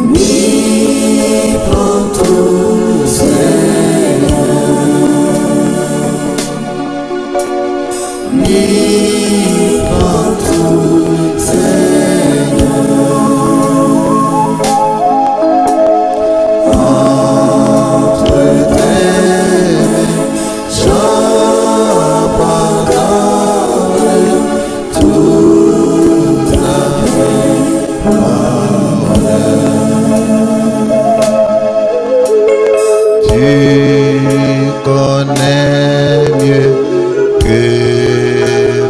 Oui, prends tout, Seigneur. Oui, prends tout, Seigneur. Entre tes j'abandonne tout avec Tu connais mieux que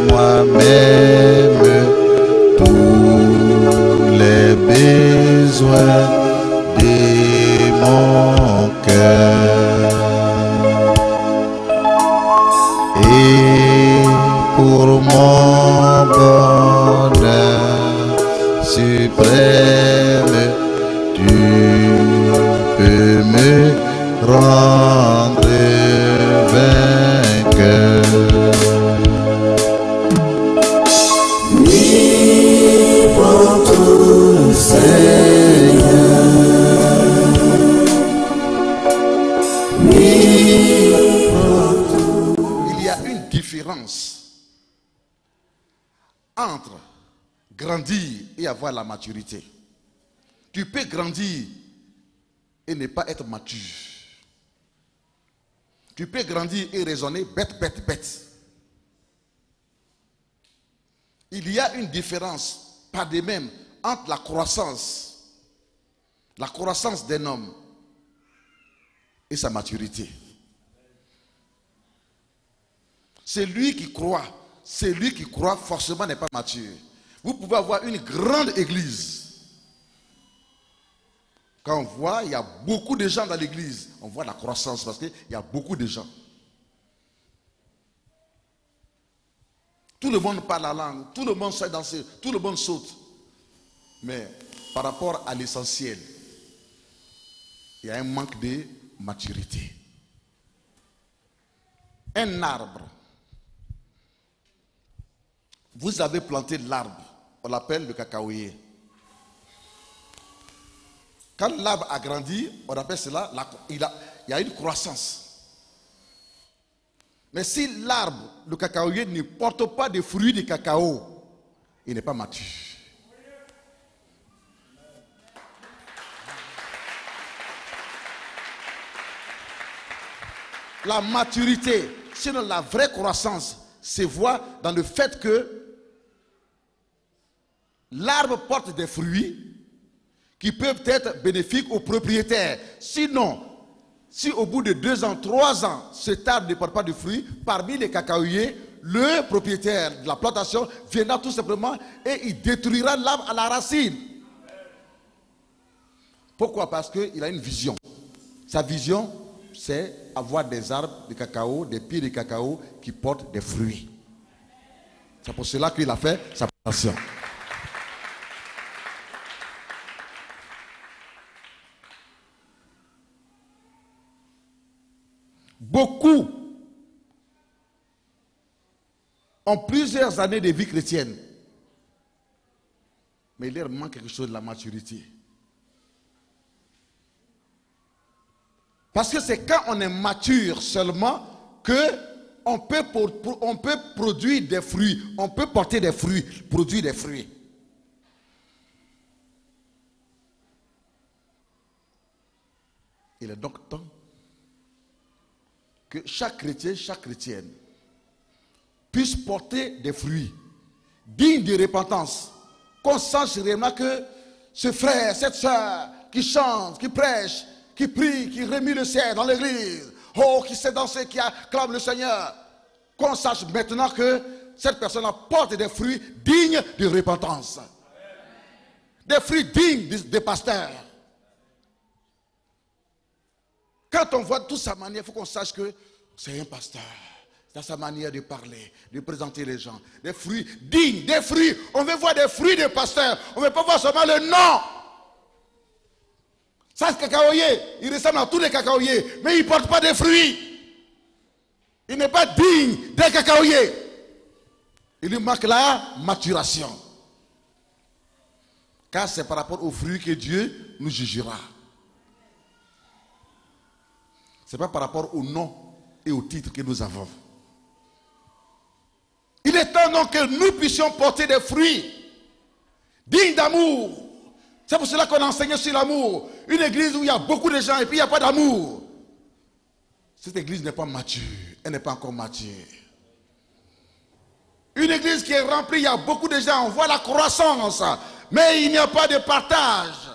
moi-même tous les besoins de mon cœur. Et pour mon bonheur suprême, tu peux me rendre vainqueur. oui, prends tout, Seigneur. Oui, prends tout. Il y a une différence entre grandir et avoir la maturité. Tu peux grandir et ne pas être mature. Tu peux grandir et raisonner bête, bête, bête. Il y a une différence, pas de même, entre la croissance d'un homme et sa maturité. Celui qui croit forcément n'est pas mature. Vous pouvez avoir une grande église. Quand on voit, il y a beaucoup de gens dans l'église, on voit la croissance parce qu'il y a beaucoup de gens. Tout le monde parle la langue, tout le monde sait danser, tout le monde saute. Mais par rapport à l'essentiel, il y a un manque de maturité. Un arbre. Vous avez planté l'arbre, on l'appelle le cacaoyer. Quand l'arbre a grandi, on appelle cela, il y a une croissance. Mais si l'arbre, le cacaoyer, ne porte pas de fruits de cacao, il n'est pas mature. La maturité, sinon la vraie croissance, se voit dans le fait que l'arbre porte des fruits qui peuvent être bénéfiques aux propriétaires. Sinon, si au bout de 2 ans, 3 ans, cet arbre ne porte pas de fruits, parmi les cacaoyers, le propriétaire de la plantation viendra tout simplement et il détruira l'arbre à la racine. Pourquoi? Parce qu'il a une vision. Sa vision, c'est avoir des arbres de cacao, des pieds de cacao qui portent des fruits. C'est pour cela qu'il a fait sa plantation. Beaucoup ont plusieurs années de vie chrétienne, mais il leur manque quelque chose de la maturité. Parce que c'est quand on est mature seulement que on peut produire des fruits, on peut porter des fruits, produire des fruits. Il est donc temps que chaque chrétien, chaque chrétienne puisse porter des fruits dignes de repentance. Qu'on sache réellement que ce frère, cette soeur qui chante, qui prêche, qui prie, qui remue le ciel dans l'église, oh, qui sait danser, qui acclame le Seigneur, qu'on sache maintenant que cette personne apporte des fruits dignes de repentance. Des fruits dignes des pasteurs. Quand on voit toute sa manière, il faut qu'on sache que c'est un pasteur. Dans sa manière de parler, de présenter les gens. Des fruits dignes, des fruits. On veut voir des fruits de pasteurs. On ne veut pas voir seulement le nom. Ça, c'est cacaoyer. Il ressemble à tous les cacaoyers. Mais il ne porte pas de fruits. Il n'est pas digne des cacaoyers. Il lui manque la maturation. Car c'est par rapport aux fruits que Dieu nous jugera. Ce n'est pas par rapport au nom et au titre que nous avons. Il est temps donc que nous puissions porter des fruits dignes d'amour. C'est pour cela qu'on a enseigné sur l'amour. Une église où il y a beaucoup de gens et puis il n'y a pas d'amour. Cette église n'est pas mature. Elle n'est pas encore mature. Une église qui est remplie, il y a beaucoup de gens, on voit la croissance, mais il n'y a pas de partage.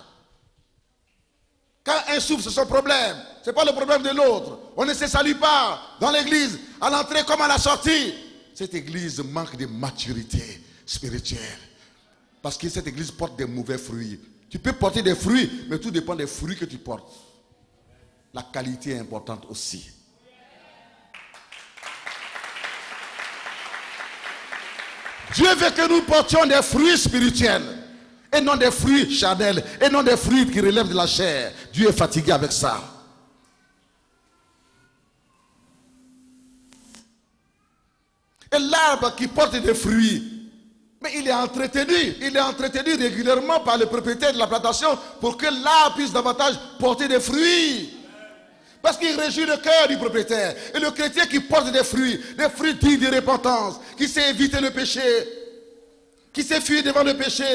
Quand un souffre, c'est son problème. Ce n'est pas le problème de l'autre. On ne se salue pas dans l'église, à l'entrée comme à la sortie. Cette église manque de maturité spirituelle. Parce que cette église porte des mauvais fruits. Tu peux porter des fruits, mais tout dépend des fruits que tu portes. La qualité est importante aussi. Dieu veut que nous portions des fruits spirituels et non des fruits charnels et non des fruits qui relèvent de la chair. Dieu est fatigué avec ça. Et l'arbre qui porte des fruits, mais il est entretenu régulièrement par le propriétaire de la plantation pour que l'arbre puisse davantage porter des fruits. Parce qu'il réjouit le cœur du propriétaire. Et le chrétien qui porte des fruits dignes de repentance, qui sait éviter le péché, qui sait fuir devant le péché.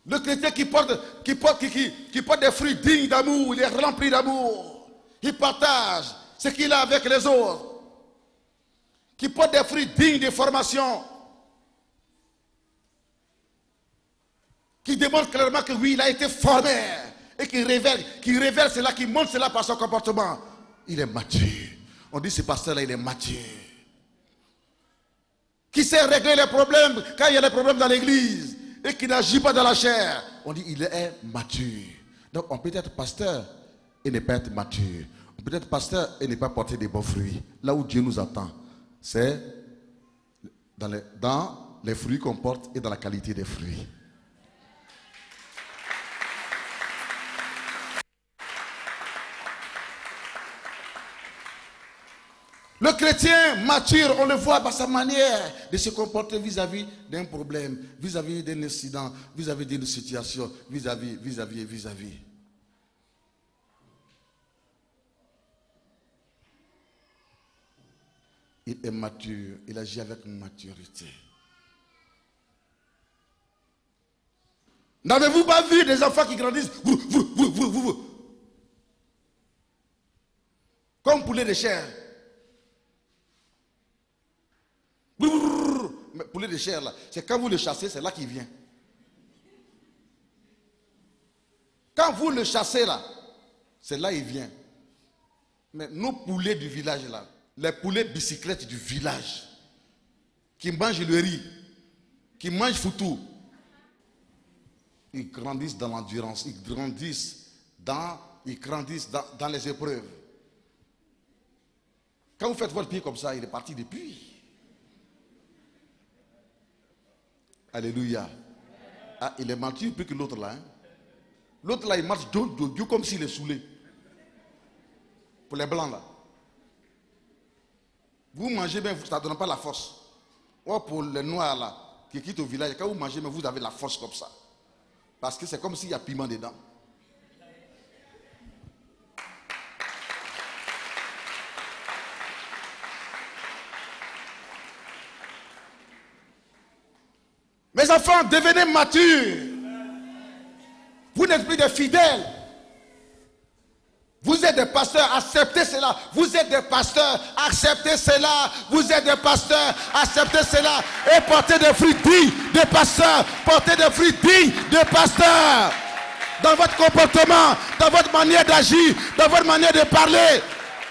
Le chrétien qui porte des fruits dignes d'amour, il est rempli d'amour. Il partage ce qu'il a avec les autres. Qui porte des fruits dignes de formation. Qui démontre clairement que oui, il a été formé. Et qui révèle cela, qui montre cela par son comportement. Il est mature. On dit ce pasteur-là, il est mature. Qui sait régler les problèmes quand il y a des problèmes dans l'église. Et qui n'agit pas dans la chair. On dit il est mature. Donc on peut être pasteur et ne pas être mature. On peut être pasteur et ne pas porter des bons fruits. Là où Dieu nous attend, c'est dans les fruits qu'on porte et dans la qualité des fruits. Le chrétien mature, on le voit par sa manière de se comporter vis-à-vis d'un problème, vis-à-vis d'un incident, vis-à-vis d'une situation, vis-à-vis. Il est mature, il agit avec maturité. N'avez-vous pas vu des enfants qui grandissent comme poulet de chair? Mais poulet de chair là, c'est quand vous le chassez, c'est là qu'il vient. Quand vous le chassez là, c'est là qu'il vient. Mais nos poulets du village là, les poulets bicyclettes du village, qui mangent le riz, qui mangent foutou, ils grandissent dans l'endurance, ils grandissent dans les épreuves. Quand vous faites votre pied comme ça, il est parti depuis. Alléluia. Ah, il est mature plus que l'autre là. Hein? L'autre là, il marche Dieu comme s'il est saoulé. Pour les blancs là. Vous mangez bien, ça ne donne pas la force. Ou pour les noirs là, qui quittent au village, quand vous mangez, mais vous avez la force comme ça. Parce que c'est comme s'il y a piment dedans. Mes enfants, devenez matures. Vous n'êtes plus des fidèles. Vous êtes des pasteurs, acceptez cela. Vous êtes des pasteurs, acceptez cela. Vous êtes des pasteurs, acceptez cela. Et portez des fruits dignes de pasteurs. Portez des fruits dignes de pasteurs. Dans votre comportement, dans votre manière d'agir, dans votre manière de parler.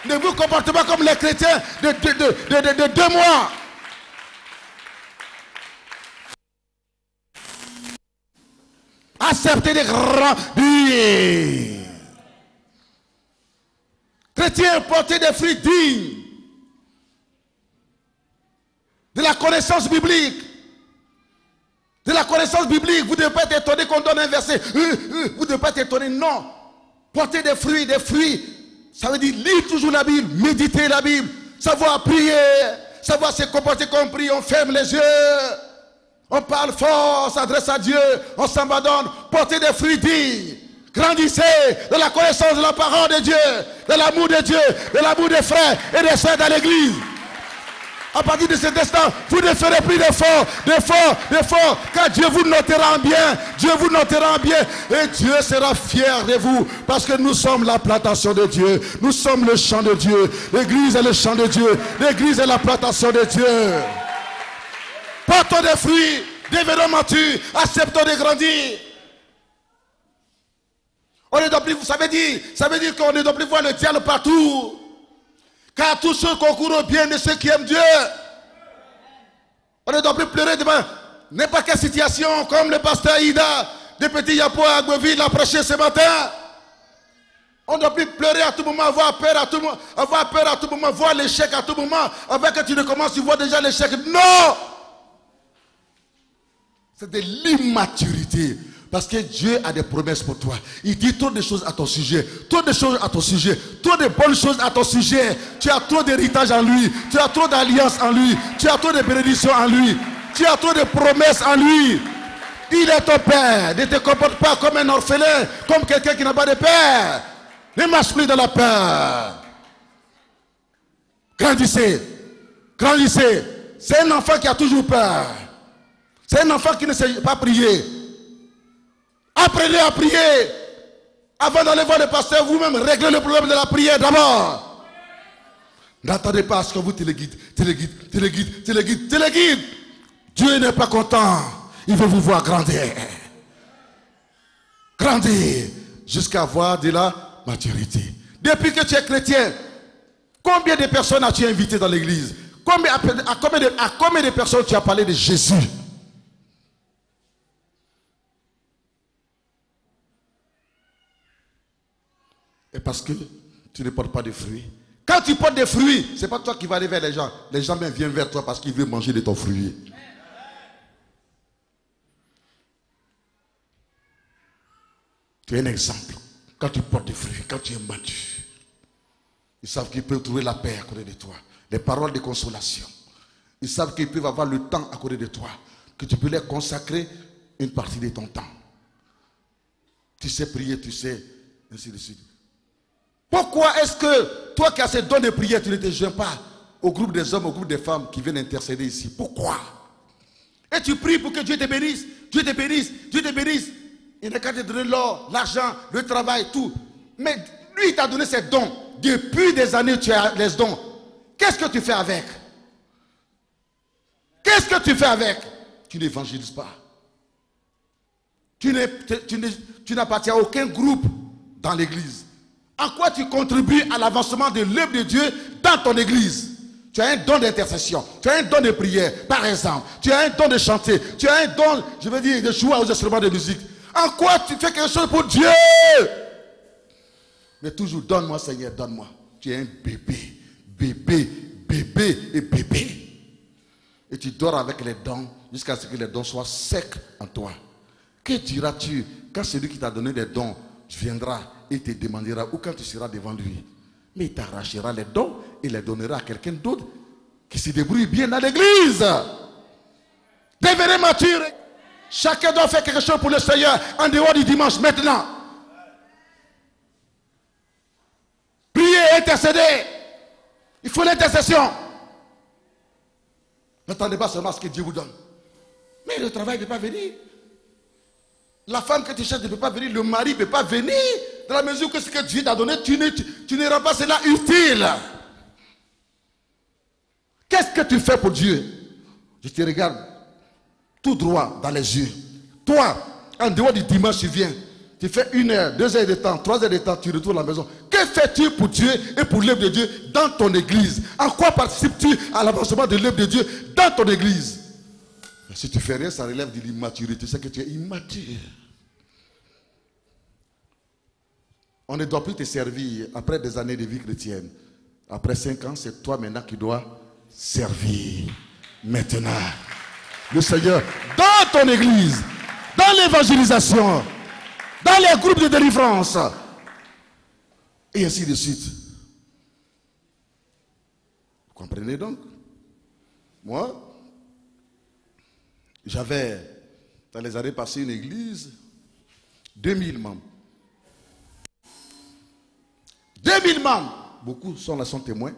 Ne vous comportez pas comme les chrétiens de 2 mois. Acceptez des grands billets. Chrétiens, portez des fruits dignes de la connaissance biblique. De la connaissance biblique. Vous ne devez pas être étonné qu'on donne un verset. Vous ne devez pas être étonné. Non. Portez des fruits, des fruits. Ça veut dire lire toujours la Bible, méditer la Bible, savoir prier, savoir se comporter comme prie. On ferme les yeux. On parle fort, on s'adresse à Dieu, on s'abandonne, portez des fruits dignes. Grandissez dans la connaissance de la parole de Dieu, de l'amour de Dieu, de l'amour des frères et des sœurs dans l'église. À partir de cet instant, vous ne ferez plus d'efforts, car Dieu vous notera en bien, Dieu vous notera en bien, et Dieu sera fier de vous, parce que nous sommes la plantation de Dieu, nous sommes le champ de Dieu, l'église est le champ de Dieu, l'église est la plantation de Dieu. Portons des fruits, devenons matures, acceptons de grandir. On ne doit plus, ça veut dire qu'on ne doit plus voir le diable partout. Car tous ceux concourent au bien de ceux qui aiment Dieu. On ne doit plus pleurer devant n'importe quelle situation, comme le pasteur Ida de Petit Yapo à Agboville l'a prêché ce matin. On ne doit plus pleurer à tout moment, avoir peur à tout moment, voir l'échec à tout moment, avant que tu ne commences, tu vois déjà l'échec. Non! C'est de l'immaturité. Parce que Dieu a des promesses pour toi. Il dit trop de choses à ton sujet. Trop de choses à ton sujet. Trop de bonnes choses à ton sujet. Tu as trop d'héritage en lui. Tu as trop d'alliances en lui. Tu as trop de bénédictions en lui. Tu as trop de promesses en lui. Il est ton père. Ne te comporte pas comme un orphelin. Comme quelqu'un qui n'a pas de père. Ne marche plus dans la peur. Grandissez. Grandissez. C'est un enfant qui a toujours peur. C'est un enfant qui ne sait pas prier. Apprenez à prier. Avant d'aller voir le pasteur, vous-même réglez le problème de la prière d'abord. N'attendez pas à ce que vous téléguide. Dieu n'est pas content. Il veut vous voir grandir. Grandir jusqu'à avoir de la maturité. Depuis que tu es chrétien, combien de personnes as-tu invité dans l'église? À combien de personnes tu as parlé de Jésus? Et parce que tu ne portes pas de fruits. Quand tu portes des fruits, ce n'est pas toi qui vas aller vers les gens. Les gens même viennent vers toi parce qu'ils veulent manger de ton fruit. Tu es un exemple. Quand tu portes des fruits, quand tu es mature, ils savent qu'ils peuvent trouver la paix à côté de toi. Les paroles de consolation. Ils savent qu'ils peuvent avoir le temps à côté de toi. Que tu peux leur consacrer une partie de ton temps. Tu sais prier, tu sais, ainsi de suite. Pourquoi est-ce que toi qui as ces dons de prière, tu ne te joins pas au groupe des hommes, au groupe des femmes qui viennent intercéder ici? Pourquoi? Et tu pries pour que Dieu te bénisse, Dieu te bénisse, Dieu te bénisse. Il n'a qu'à te donner l'or, l'argent, le travail, tout. Mais lui, il t'a donné ses dons. Depuis des années, tu as les dons. Qu'est-ce que tu fais avec? Qu'est-ce que tu fais avec? Tu n'évangélises pas. Tu n'appartiens à aucun groupe dans l'église. En quoi tu contribues à l'avancement de l'œuvre de Dieu dans ton église? Tu as un don d'intercession, tu as un don de prière, par exemple. Tu as un don de chanter, tu as un don, je veux dire, de jouer aux instruments de musique. En quoi tu fais quelque chose pour Dieu? Mais toujours, donne-moi Seigneur, donne-moi. Tu es un bébé, bébé. Et tu dors avec les dons jusqu'à ce que les dons soient secs en toi. Que diras-tu quand celui qui t'a donné des dons viendra et te demandera, ou quand tu seras devant lui? Mais il t'arrachera les dons et les donnera à quelqu'un d'autre qui se débrouille bien dans l'église. Devenez mature. Chacun doit faire quelque chose pour le Seigneur en dehors du dimanche maintenant. Prier, intercéder. Il faut l'intercession. N'attendez pas seulement ce que Dieu vous donne. Mais le travail ne peut pas venir. La femme que tu cherches ne peut pas venir. Le mari ne peut pas venir. Dans la mesure que ce que Dieu t'a donné, tu ne rends pas cela utile. Qu'est-ce que tu fais pour Dieu? Je te regarde tout droit dans les yeux. Toi, en dehors du dimanche, tu viens. Tu fais 1 heure, 2 heures de temps, 3 heures de temps, tu retournes à la maison. Que fais-tu pour Dieu et pour l'œuvre de Dieu dans ton église? En quoi participes-tu à l'avancement de l'œuvre de Dieu dans ton église? Si tu fais rien, ça relève de l'immaturité. C'est que tu es immature. On ne doit plus te servir après des années de vie chrétienne. Après 5 ans, c'est toi maintenant qui dois servir. Maintenant, le Seigneur dans ton église, dans l'évangélisation, dans les groupes de délivrance, et ainsi de suite. Vous comprenez donc? Moi, J'avais, dans les années passées, une église, 2000 membres. 2000 membres. Beaucoup sont là, sont témoins.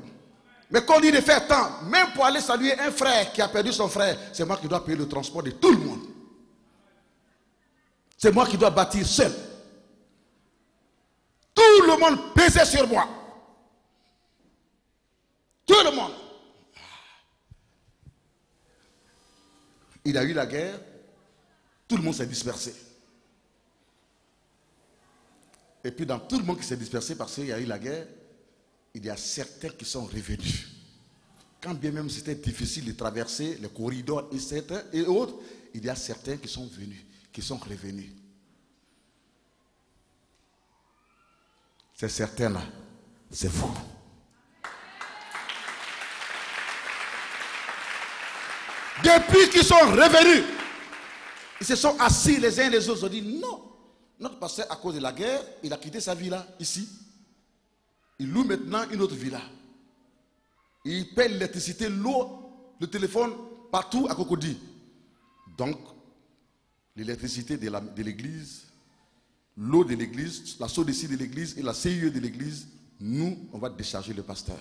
Mais quand on dit de faire tant, même pour aller saluer un frère qui a perdu son frère, c'est moi qui dois payer le transport de tout le monde. C'est moi qui dois bâtir seul. Tout le monde pesait sur moi. Tout le monde. Il y a eu la guerre, tout le monde s'est dispersé. Et puis dans tout le monde qui s'est dispersé parce qu'il y a eu la guerre, il y a certains qui sont revenus. Quand bien même c'était difficile de traverser les corridors et autres, il y a certains qui sont venus, qui sont revenus. Ces certains-là, c'est vous. Depuis qu'ils sont revenus, ils se sont assis les uns les autres. Ils ont dit non. Notre pasteur, à cause de la guerre, il a quitté sa villa ici. Il loue maintenant une autre villa. Il paie l'électricité, l'eau, le téléphone, partout à Cocody. Donc, l'électricité de l'église, l'eau de l'église, la sodécie de l'église et la CIE de l'église, nous, on va décharger le pasteur.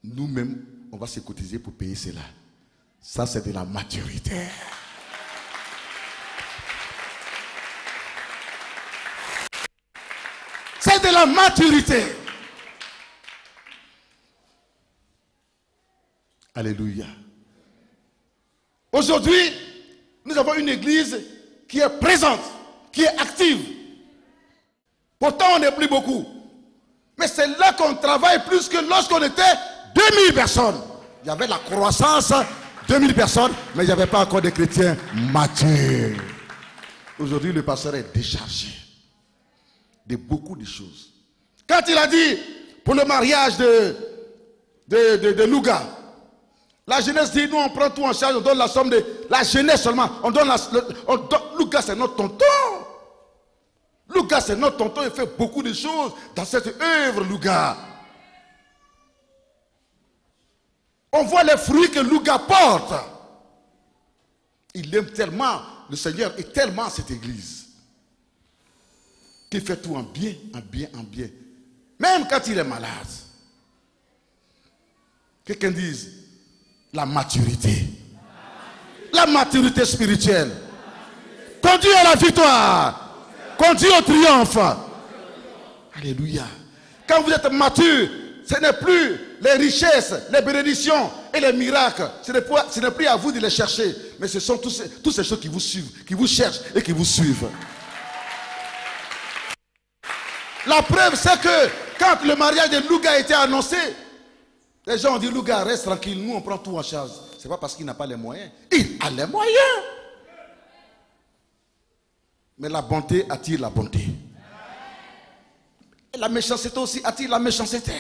Nous-mêmes, on va se cotiser pour payer cela. Ça, c'est de la maturité. C'est de la maturité. Alléluia. Aujourd'hui, nous avons une église qui est présente, qui est active. Pourtant, on n'est plus beaucoup. Mais c'est là qu'on travaille plus que lorsqu'on était 2000 personnes. Il y avait la croissance, 2000 personnes, mais il n'y avait pas encore de chrétiens matures. Aujourd'hui, le pasteur est déchargé de beaucoup de choses. Quand il a dit pour le mariage de Louga, la jeunesse dit, nous on prend tout en charge, on donne la somme de la jeunesse seulement. Louga c'est notre tonton. Louga c'est notre tonton, il fait beaucoup de choses dans cette œuvre Louga. On voit les fruits que Louga porte. Il aime tellement, le Seigneur est tellement cette église, qu'il fait tout en bien, en bien, en bien. Même quand il est malade. Quelqu'un dise, la maturité. La maturité spirituelle. Conduit à la victoire. Conduit au triomphe. Alléluia. Quand vous êtes mature, ce n'est plus les richesses, les bénédictions et les miracles. Ce n'est plus à vous de les chercher. Mais ce sont toutes ces choses qui vous suivent, qui vous cherchent et qui vous suivent. La preuve, c'est que quand le mariage de Louga a été annoncé, les gens ont dit, Louga, reste tranquille, nous on prend tout en charge. Ce n'est pas parce qu'il n'a pas les moyens. Il a les moyens. Mais la bonté attire la bonté. Et la méchanceté aussi attire la méchanceté.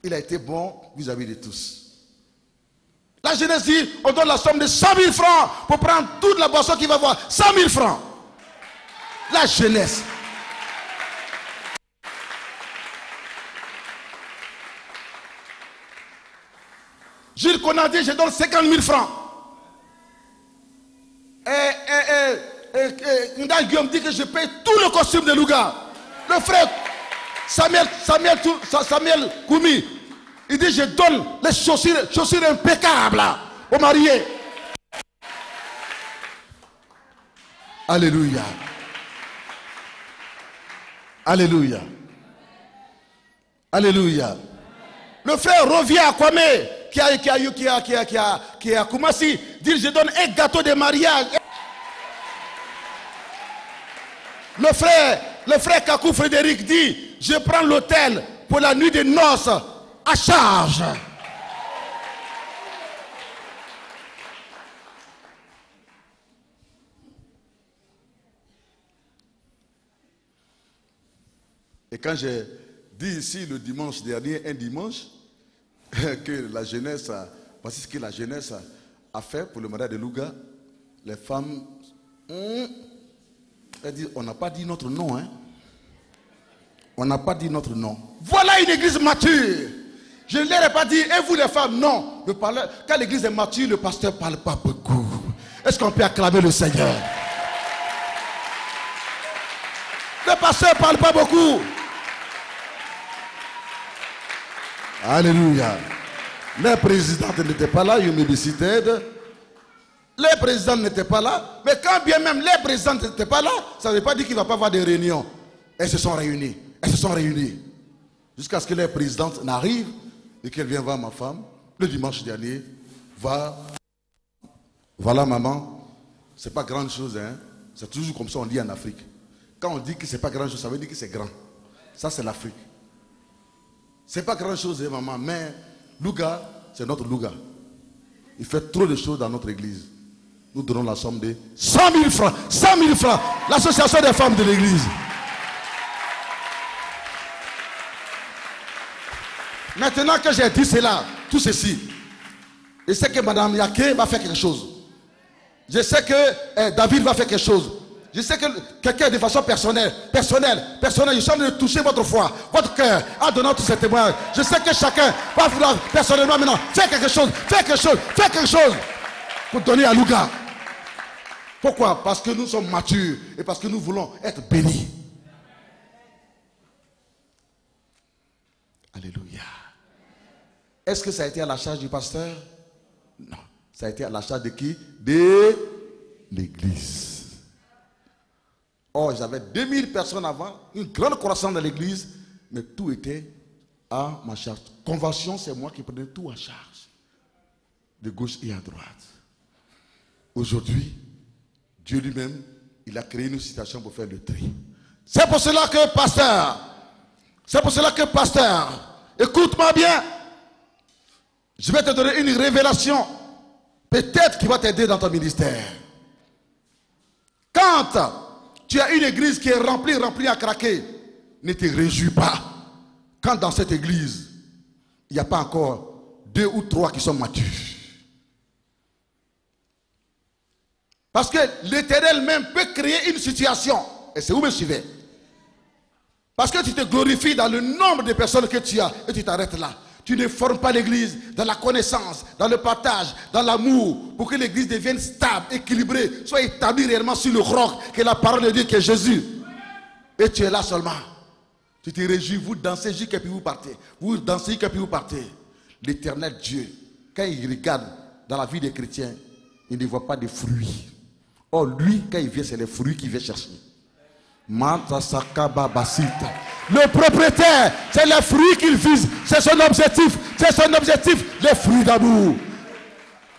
Il a été bon vis-à-vis de tous. La jeunesse dit, on donne la somme de 100 000 francs pour prendre toute la boisson qu'il va avoir. 100 000 francs. La jeunesse. Jules Conan dit, je donne 50 000 francs. Nda Guillaume dit que je paye tout le costume de Louga. Le frère Samuel Koumi, il dit, je donne les chaussures impeccables aux mariés. Alléluia. Alléluia. Alléluia. Le frère revient à Kwame, qui est à Koumassi, dit, je donne un gâteau de mariage. Le frère Kakou Frédéric dit, je prends l'hôtel pour la nuit de noces à charge. Et quand j'ai dit ici le dimanche dernier, un dimanche, que la jeunesse, voici ce que la jeunesse a fait pour le mariage de Louga, les femmes, elles disent, on n'a pas dit notre nom, hein. On n'a pas dit notre nom. Voilà une église mature Je ne leur ai pas dit, et vous les femmes, non. Quand l'église est mature, le pasteur ne parle pas beaucoup. Est-ce qu'on peut acclamer le Seigneur? Le pasteur ne parle pas beaucoup. Alléluia. Les présidentes n'étaient pas là, you may be seated. Les présidents n'étaient pas là. Mais quand bien même les présidents n'étaient pas là, ça ne veut pas dire qu'il ne va pas avoir des réunions. Elles se sont réunies. Elles se sont réunies. Jusqu'à ce que les présidentes n'arrivent et qu'elle vienne voir ma femme. Le dimanche dernier, voilà maman, c'est pas grande chose, hein. C'est toujours comme ça on dit en Afrique. Quand on dit que c'est pas grand chose, ça veut dire que c'est grand. Ça c'est l'Afrique. C'est pas grand chose, hein, maman, mais Louga, c'est notre Louga. Il fait trop de choses dans notre église. Nous donnons la somme de 100 000 francs. 100 000 francs. L'association des femmes de l'église. Maintenant que j'ai dit cela, tout ceci, je sais que Madame Yake va faire quelque chose. Je sais que David va faire quelque chose. Je sais que quelqu'un de façon personnelle, je suis en train de toucher votre foi, votre cœur, en donnant tous ces témoignages. Je sais que chacun va vouloir personnellement maintenant faire quelque chose pour donner à Louga. Pourquoi? Parce que nous sommes matures et parce que nous voulons être bénis. Alléluia. Est-ce que ça a été à la charge du pasteur? Non. Ça a été à la charge de qui? De l'église. Or, j'avais 2000 personnes avant, une grande croissance dans l'église, mais tout était à ma charge. Convention, c'est moi qui prenais tout en charge, de gauche et à droite. Aujourd'hui, Dieu lui-même, il a créé une situation pour faire le tri. C'est pour cela que pasteur, écoute-moi bien, je vais te donner une révélation, peut-être qui va t'aider dans ton ministère. Quand tu as une église qui est remplie à craquer, ne te réjouis pas. Quand dans cette église, il n'y a pas encore 2 ou 3 qui sont matures. Parce que l'Éternel même peut créer une situation. Et c'est où me suivez? Parce que tu te glorifies dans le nombre de personnes que tu as et tu t'arrêtes là. Tu ne formes pas l'église dans la connaissance, dans le partage, dans l'amour, pour que l'église devienne stable, équilibrée, soit établie réellement sur le roc, que la parole de Dieu, qui est Jésus. Et tu es là seulement. Tu te réjouis, vous dansez jusqu'à puis vous partez. Vous dansez jusqu'à puis vous partez. L'Éternel Dieu, quand il regarde dans la vie des chrétiens, il ne voit pas de fruits. Or, lui, quand il vient, c'est les fruits qu'il vient chercher. Le propriétaire, c'est les fruits qu'il vise. C'est son objectif. C'est son objectif, les fruits d'amour.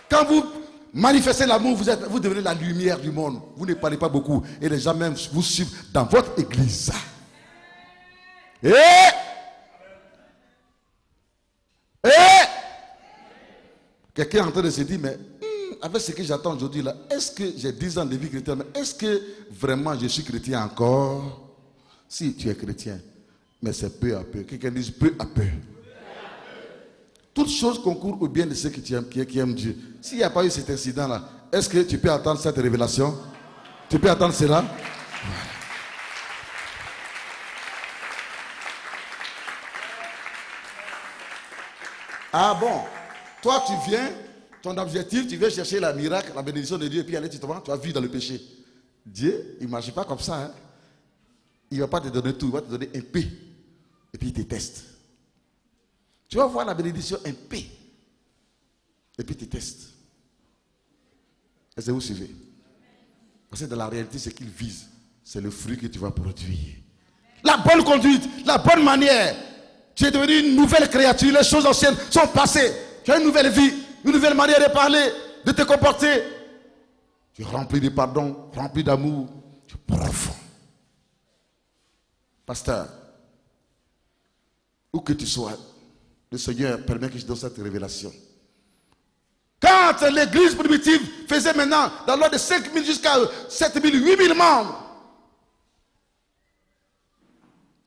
Quand vous manifestez l'amour, vous devenez la lumière du monde. Vous ne parlez pas beaucoup. Et les gens même vous suivent dans votre église. Et quelqu'un est en train de se dire, mais avec ce que j'attends aujourd'hui là, est-ce que j'ai 10 ans de vie chrétienne, mais est-ce que vraiment je suis chrétien encore? Si tu es chrétien, mais c'est peu à peu. Quelqu'un dit peu à peu. Toutes choses concourent au bien de ceux qui aiment Dieu. S'il n'y a pas eu cet incident là, est-ce que tu peux attendre cette révélation? Tu peux attendre cela? Voilà. Ah bon? Toi tu viens, ton objectif, tu viens chercher la miracle, la bénédiction de Dieu, et puis aller, tu vas vivre dans le péché. Dieu, il ne marche pas comme ça. Hein? Il ne va pas te donner tout, il va te donner un peu. Et puis il te teste. Tu vas voir la bénédiction un peu. Et puis il te teste. Est-ce que vous suivez? Parce que dans la réalité, ce qu'il vise, c'est le fruit que tu vas produire. La bonne conduite, la bonne manière. Tu es devenu une nouvelle créature, les choses anciennes sont passées. Tu as une nouvelle vie, une nouvelle manière de parler, de te comporter. Tu es rempli de pardon, rempli d'amour. Tu es profond. Pasteur, où que tu sois, le Seigneur permet que je donne cette révélation. Quand l'église primitive faisait maintenant dans l'ordre de 5 000 jusqu'à 7 000, 8 000 membres,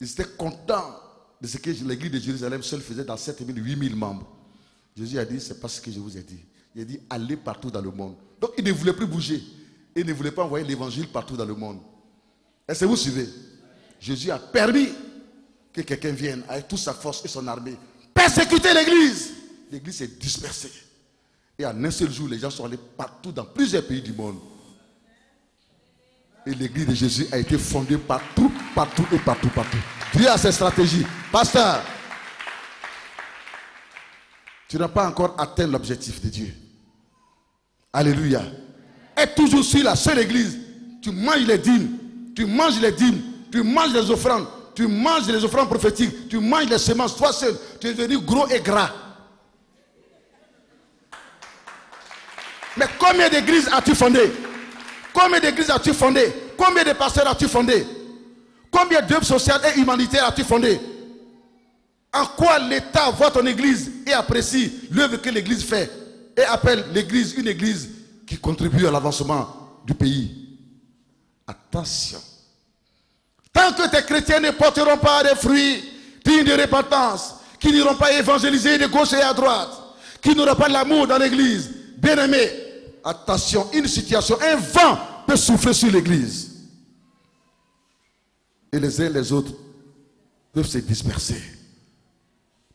ils étaient contents de ce que l'église de Jérusalem seule faisait dans 7 000, 8 000 membres. Jésus a dit, c'est pas ce que je vous ai dit. Il a dit, allez partout dans le monde. Donc il ne voulait plus bouger. Il ne voulait pas envoyer l'évangile partout dans le monde. Est-ce que vous suivez? Jésus a permis que quelqu'un vienne avec toute sa force et son armée. persécuté l'église. L'église s'est dispersée. Et en un seul jour, les gens sont allés partout dans plusieurs pays du monde. Et l'église de Jésus a été fondée partout, partout et partout, partout. Dieu a ses stratégies. Pasteur, tu n'as pas encore atteint l'objectif de Dieu. Alléluia. Et toujours sur la seule église, tu manges les dîmes, tu manges les dîmes, tu manges les offrandes, tu manges les offrandes prophétiques, tu manges les semences, toi seul, tu es devenu gros et gras. Mais combien d'églises as-tu fondé? Combien d'églises as-tu fondé? Combien de pasteurs as-tu fondé? Combien d'œuvres sociales et humanitaires as-tu fondé? En quoi l'État voit ton église et apprécie l'œuvre que l'église fait et appelle l'église une église qui contribue à l'avancement du pays? Attention. Tant que tes chrétiens ne porteront pas des fruits dignes de repentance, qui n'iront pas évangéliser de gauche et à droite, qui n'auront pas l'amour dans l'église, bien aimé, attention, une situation, un vent peut souffler sur l'église. Et les uns et les autres peuvent se disperser.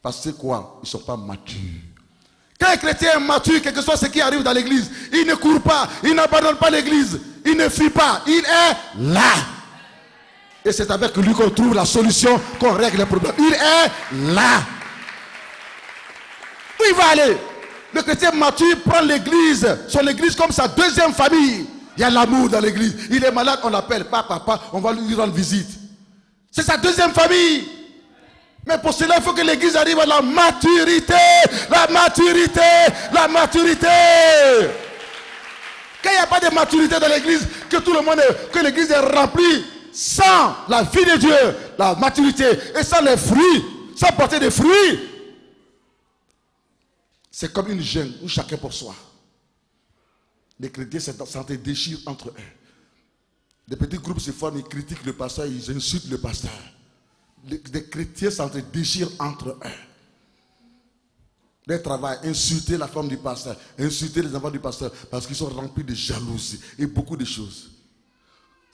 Parce que quoi? Ils ne sont pas matures. Quand un chrétien est mature, quel que soit ce qui arrive dans l'église, il ne court pas, il n'abandonne pas l'église, il ne fuit pas, il est là. Et c'est avec lui qu'on trouve la solution, qu'on règle les problèmes. Il est là. Où il va aller? Le chrétien mature prend l'église, son église comme sa deuxième famille. Il y a l'amour dans l'église. Il est malade, on l'appelle papa, on va lui rendre visite. C'est sa deuxième famille. Mais pour cela, il faut que l'église arrive à la maturité. La maturité. La maturité. Quand il n'y a pas de maturité dans l'église, que l'église est remplie sans la vie de Dieu, la maturité, et sans les fruits, sans porter des fruits, c'est comme une jungle où chacun pour soi. Les chrétiens s'en déchirent entre eux. Des petits groupes se forment, ils critiquent le pasteur, ils insultent le pasteur. Les chrétiens s'en déchirent entre eux. Leur travail, insulter la femme du pasteur, insulter les enfants du pasteur, parce qu'ils sont remplis de jalousie et beaucoup de choses.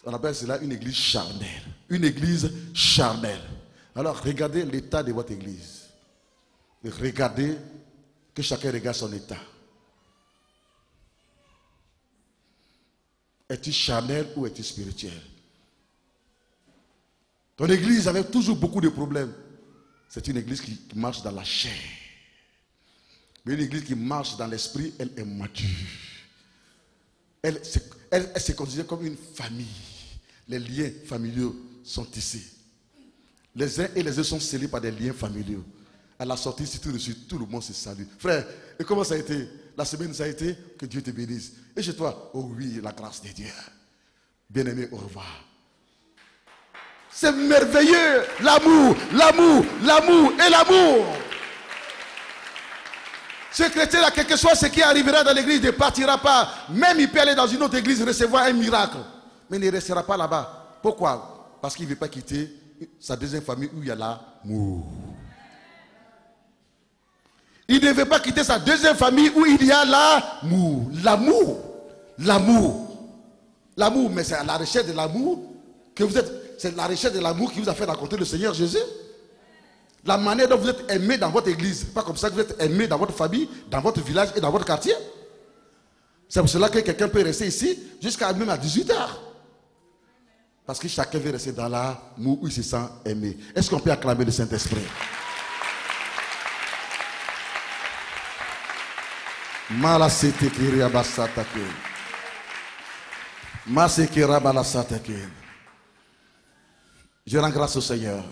On appelle cela une église charnelle. Une église charnelle. Alors regardez l'état de votre église. Et regardez que chacun regarde son état. Es-tu charnel ou es-tu spirituel? Ton église avait toujours beaucoup de problèmes. C'est une église qui marche dans la chair. Mais une église qui marche dans l'esprit, elle est mature. Elle se considère comme une famille. Les liens familiaux sont tissés. Les uns et les autres sont scellés par des liens familiaux. À la sortie, si tout le monde se salue. Frère, et comment ça a été? La semaine, ça a été? Que Dieu te bénisse. Et chez toi? Oh oui, la grâce de Dieu. Bien-aimé, au revoir. C'est merveilleux. L'amour, l'amour, l'amour et l'amour. Ce chrétien-là, quel que soit ce qui arrivera dans l'église, ne partira pas. Même il peut aller dans une autre église recevoir un miracle. Mais il ne restera pas là-bas. Pourquoi? Parce qu'il ne veut pas quitter sa deuxième famille où il y a l'amour. Il ne veut pas quitter sa deuxième famille où il y a l'amour. L'amour. L'amour. L'amour, mais c'est à la recherche de l'amour que vous êtes. C'est la recherche de l'amour qui vous a fait rencontrer le Seigneur Jésus. La manière dont vous êtes aimé dans votre église. Pas comme ça que vous êtes aimé dans votre famille, dans votre village et dans votre quartier. C'est pour cela que quelqu'un peut rester ici jusqu'à même à 18h. Parce que chacun veut rester dans l'amour où il se sent aimé. Est-ce qu'on peut acclamer le Saint-Esprit? Je rends grâce au Seigneur.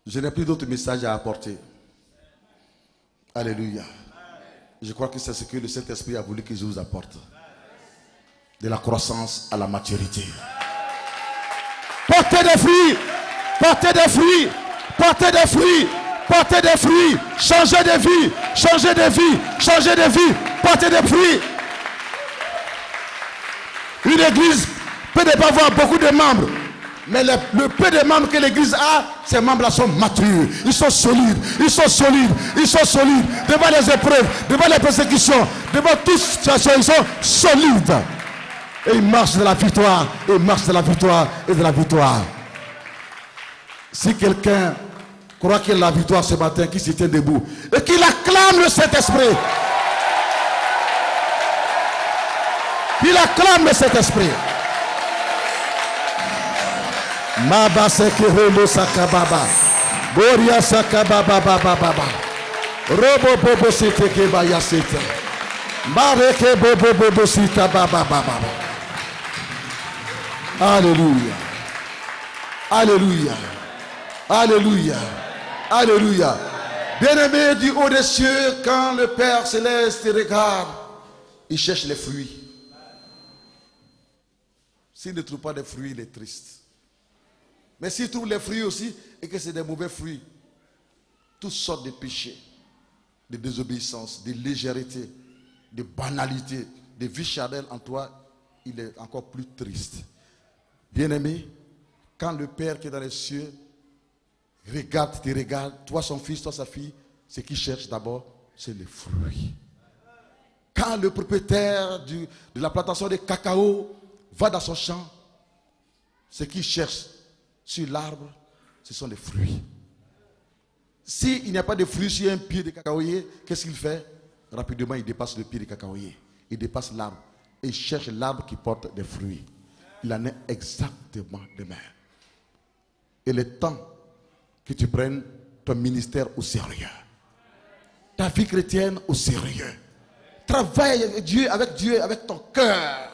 Je n'ai plus d'autres messages à apporter. Alléluia. Je crois que c'est ce que le Saint-Esprit a voulu que je vous apporte. De la croissance à la maturité. Portez des fruits. Portez des fruits. Portez des fruits. Portez des fruits. Changez de vie. Changez de vie. Changez de vie. Portez des fruits. Une église peut ne pas avoir beaucoup de membres. Mais le peu de membres que l'église a, ces membres-là sont matures. Ils sont solides. Ils sont solides. Ils sont solides. Devant les épreuves, devant les persécutions, devant toute situation, ils sont solides. Et ils marchent de la victoire. Et ils marchent de la victoire et de la victoire. Si quelqu'un crois qu'il y a la victoire ce matin, qui se tient debout et qu'il acclame le Saint-Esprit. Il acclame le Saint-Esprit. Maba sekirolo sakababa. Boria sakababa baba baba. Robo bobo sete kebaya sete. Mareke bobo bobo sita baba baba. Alléluia. Alléluia. Alléluia. Alléluia. Bien-aimé du haut des cieux, quand le Père Céleste regarde, il cherche les fruits. S'il ne trouve pas de fruits, il est triste. Mais s'il trouve les fruits aussi, et que c'est des mauvais fruits, toutes sortes de péchés, de désobéissance, de légèreté, de banalité, de vie charnelle en toi, il est encore plus triste. Bien-aimé, quand le Père qui est dans les cieux regarde, te regarde, toi son fils, toi sa fille, ce qu'il cherche d'abord, c'est les fruits. Quand le propriétaire de la plantation de cacao va dans son champ, ce qu'il cherche sur l'arbre, ce sont les fruits. S'il n'y a pas de fruits sur un pied de cacaoyer, qu'est-ce qu'il fait? Rapidement, il dépasse le pied de cacaoyer. Il dépasse l'arbre. Et il cherche l'arbre qui porte des fruits. Il en est exactement de même. Il est temps que tu prennes ton ministère au sérieux. Ta vie chrétienne au sérieux. Travaille avec Dieu, avec ton cœur.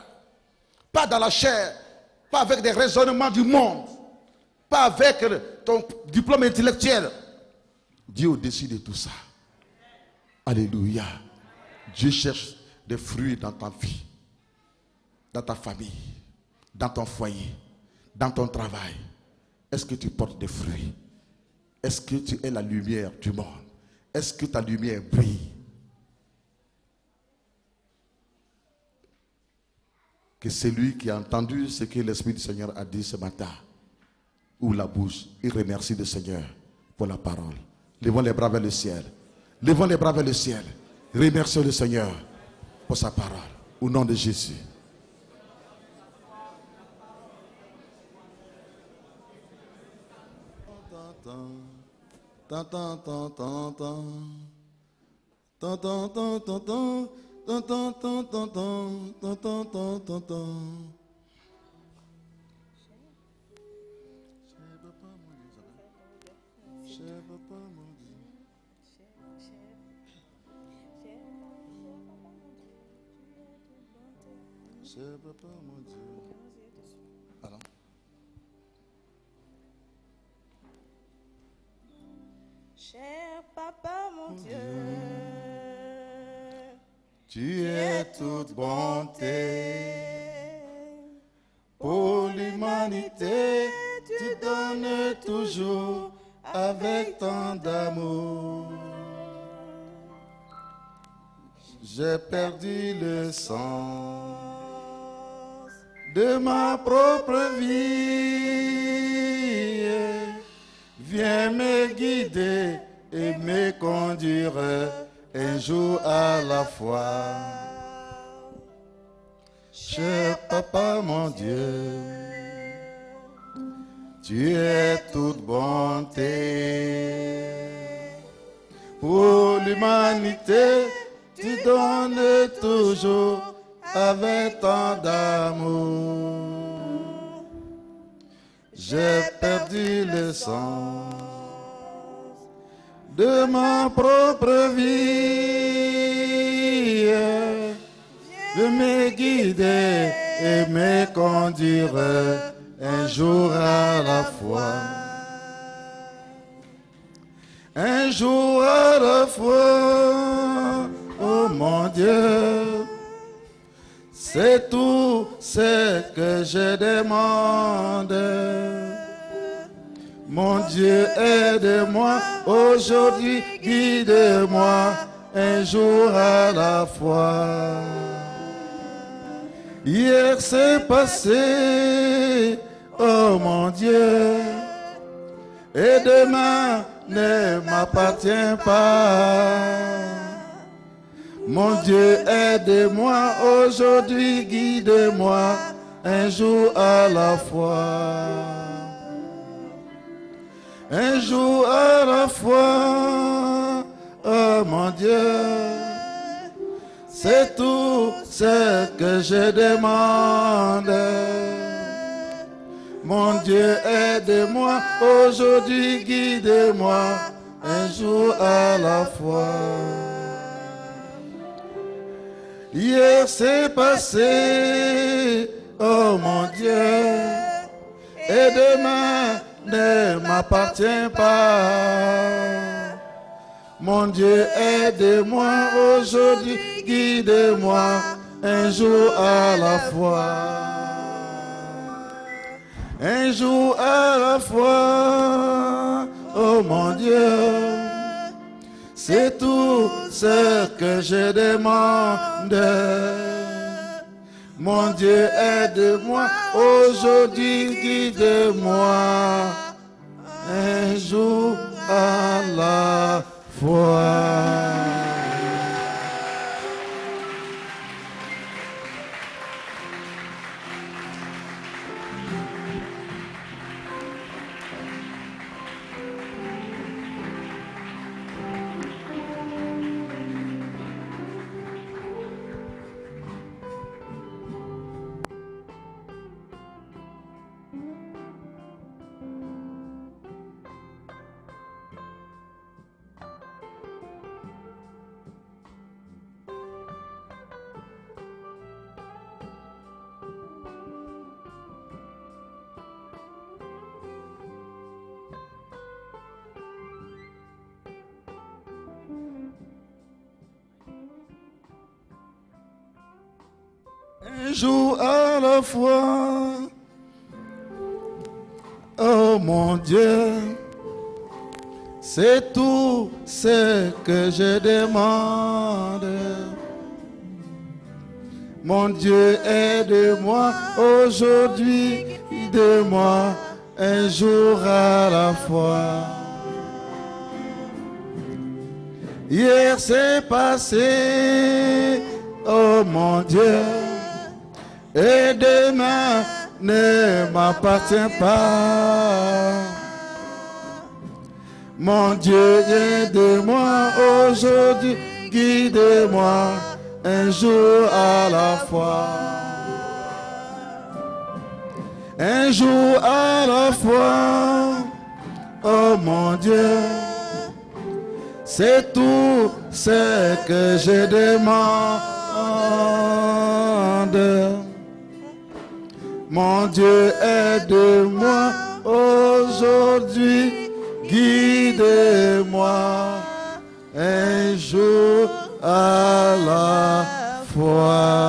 Pas dans la chair. Pas avec des raisonnements du monde. Pas avec ton diplôme intellectuel. Dieu au-dessus de tout ça. Alléluia. Dieu cherche des fruits dans ta vie, dans ta famille, dans ton foyer, dans ton travail. Est-ce que tu portes des fruits? Est-ce que tu es la lumière du monde? Est-ce que ta lumière brille? Que celui qui a entendu ce que l'Esprit du Seigneur a dit ce matin, ou la bouche, il remercie le Seigneur pour la parole. Levons les bras vers le ciel. Levons les bras vers le ciel. Remercions le Seigneur pour sa parole. Au nom de Jésus. Alors. Cher papa, mon Dieu, Tu es toute bonté pour l'humanité. Tu donnes toujours avec tant d'amour. J'ai perdu le sens de ma propre vie. Viens me guider et me conduire un jour à la fois. Cher papa, mon Dieu, tu es toute bonté pour l'humanité. Tu donnes toujours avec tant d'amour. J'ai perdu le sens de ma propre vie. De me guider et me conduire un jour à la fois. Un jour à la fois. Oh mon Dieu, c'est tout ce que je demande. Mon Dieu, aide-moi aujourd'hui, guide-moi un jour à la fois. Hier c'est passé, oh mon Dieu, et demain ne m'appartient pas. Mon Dieu, aide-moi aujourd'hui, guide-moi un jour à la fois. un jour à la fois, oh mon Dieu, c'est tout ce que je demande. Mon Dieu, aide-moi, aujourd'hui guide-moi, un jour à la fois. Hier c'est passé, oh mon Dieu, et demain ne m'appartient pas. Mon Dieu, aide-moi aujourd'hui, guide-moi, un jour à la fois. Un jour à la fois, oh mon Dieu, c'est tout ce que je demande. Mon Dieu, aide-moi, aujourd'hui guide-moi, un jour à la fois. Un jour à la fois, oh mon Dieu, c'est tout ce que je demande. Mon Dieu, aide-moi aujourd'hui, guide-moi, un jour à la fois. Hier c'est passé, oh mon Dieu, et demain ne m'appartient pas. Mon Dieu, aide-moi aujourd'hui, guide-moi, un jour à la fois. Un jour à la fois, oh mon Dieu, c'est tout ce que je demande. Mon Dieu, aide-moi aujourd'hui, guide-moi, un jour à la fois.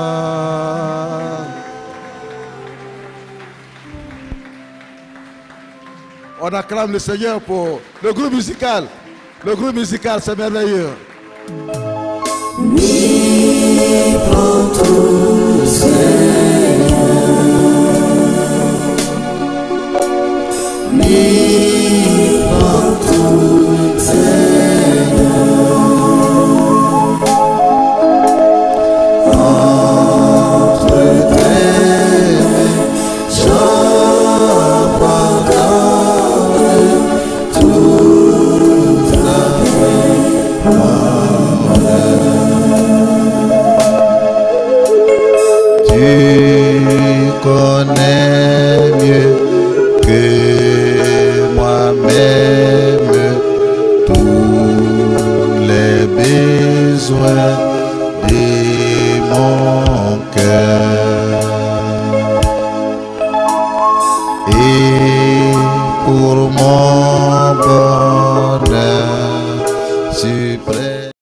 On acclame le Seigneur pour le groupe musical. Le groupe musical, c'est merveilleux. Mi pronto, Seigneur, mi pronto, Seigneur, entre tes mains, je pardonne toute la Tu connais mieux que moi-même tous les besoins de mon cœur. Et pour mon bonheur,